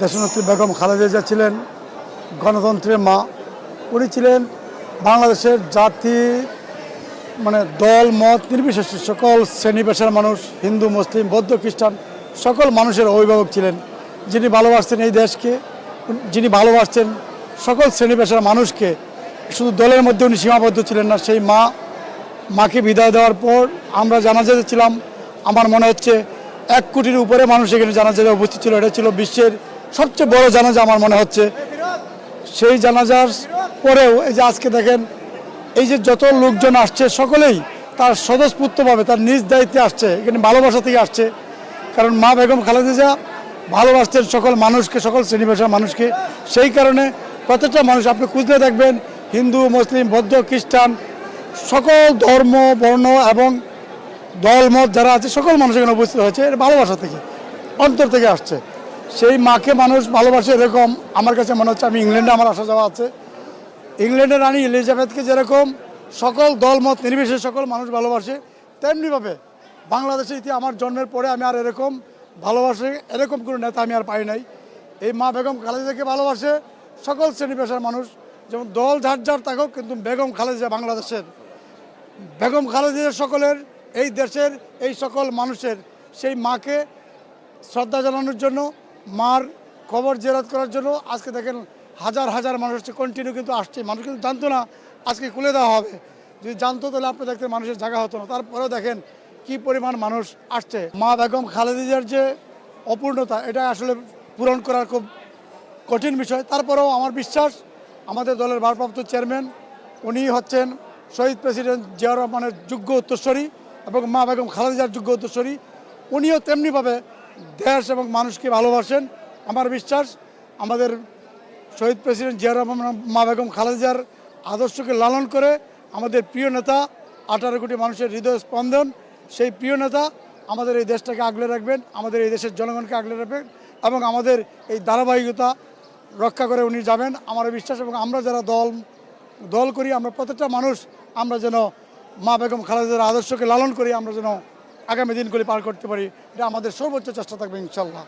দেশনেত্রী বেগম খালেদা জিয়া ছিলেন গণতন্ত্রের মা। উনি ছিলেন বাংলাদেশের জাতি দল মত নির্বিশেষে সকল শ্রেণী পেশার মানুষ, হিন্দু মুসলিম বৌদ্ধ খ্রিস্টান সকল মানুষের অভিভাবক ছিলেন, যিনি ভালোবাসতেন এই দেশকে, যিনি ভালোবাসতেন সকল শ্রেণী পেশার মানুষকে। শুধু দলের মধ্যে উনি সীমাবদ্ধ ছিলেন না। সেই মাকে বিদায় দেওয়ার পর আমরা জানাজাতে ছিলাম। আমার মনে হচ্ছে 1 কোটির উপরে মানুষ এখানে জানাজাতে উপস্থিত ছিল। এটা ছিল বিশ্বের সবচেয়ে বড় জানাজা আমার মনে হচ্ছে। সেই জানাজার পরেও এই যে আজকে দেখেন, এই যে যত লোকজন আসছে সকলেই তার স্বতঃস্ফূর্তভাবে তার নিজ দায়িত্বে আসছে, এখানে ভালোবাসা থেকে আসছে। কারণ মা বেগম খালেদা জিয়া ভালোবাসতেন সকল মানুষকে, সকল শ্রেণী পেশার মানুষকে। সেই কারণে প্রত্যেকটা মানুষ আপনি খুঁজলে দেখবেন, হিন্দু মুসলিম বৌদ্ধ খ্রিস্টান সকল ধর্ম বর্ণ এবং দলমত যারা আছে সকল মানুষ এখানে উপস্থিত হয়েছে। এর ভালোবাসা থেকে, অন্তর থেকে আসছে। সেই মাকে মানুষ ভালোবাসে। এরকম আমার কাছে মনে হচ্ছে, আমি ইংল্যান্ডে আমার আসা যাওয়া আছে, ইংল্যান্ডের রানী এলিজাবেথকে যেরকম সকল দলমত নির্বিশেষে সকল মানুষ ভালোবাসে, তেমনিভাবে বাংলাদেশে আমার জন্মের পরে আমি আর এরকম ভালোবাসে এরকম কোনো নেতা আমি আর পাই নাই। এই মা বেগম খালেদাকে ভালোবাসে সকল শ্রেণী পেশার মানুষ, যেমন দল যার যার থাকুক, কিন্তু বেগম খালেদা বাংলাদেশের, বেগম খালেদা সকলের, এই দেশের এই সকল মানুষের। সেই মাকে শ্রদ্ধা জানানোর জন্য, মার কবর জিয়ারত করার জন্য আজকে দেখেন হাজার হাজার মানুষ হচ্ছে, কন্টিনিউ কিন্তু আসছে। মানুষ কিন্তু জানতো না আজকে খুলে দেওয়া হবে। যদি জানতো তাহলে আপনি দেখতে মানুষের জায়গা হতো না। তারপরেও দেখেন কি পরিমাণ মানুষ আসছে। মা বেগম খালেদা জিয়ার যে অপূর্ণতা, এটা আসলে পূরণ করার খুব কঠিন বিষয়। তারপরেও আমার বিশ্বাস আমাদের দলের ভারপ্রাপ্ত চেয়ারম্যান, উনি হচ্ছেন শহীদ প্রেসিডেন্ট জিয়াউর রহমানের যোগ্য উত্তরসূরি এবং মা বেগম খালেদা জিয়ার যোগ্য উত্তরসূরি। উনিও তেমনিভাবে দেশ এবং মানুষকে ভালোবাসেন। আমার বিশ্বাস আমাদের শহীদ প্রেসিডেন্ট জিয়াউর রহমান মা বেগম খালেদা জিয়ার আদর্শকে লালন করে আমাদের প্রিয় নেতা, 18 কোটি মানুষের হৃদয় স্পন্দন, সেই প্রিয় নেতা আমাদের এই দেশটাকে আগলে রাখবেন, আমাদের এই দেশের জনগণকে আগলে রাখবেন এবং আমাদের এই ধারাবাহিকতা রক্ষা করে উনি যাবেন আমার বিশ্বাস। এবং আমরা যারা দল করি, আমরা প্রত্যেকটা মানুষ আমরা যেন মা বেগম খালেদা জিয়ার আদর্শকে লালন করি, আমরা যেন আগামী দিনগুলি পার করতে পারি। এটা আমাদের সর্বোচ্চ চেষ্টা থাকবে ইনশাল্লাহ।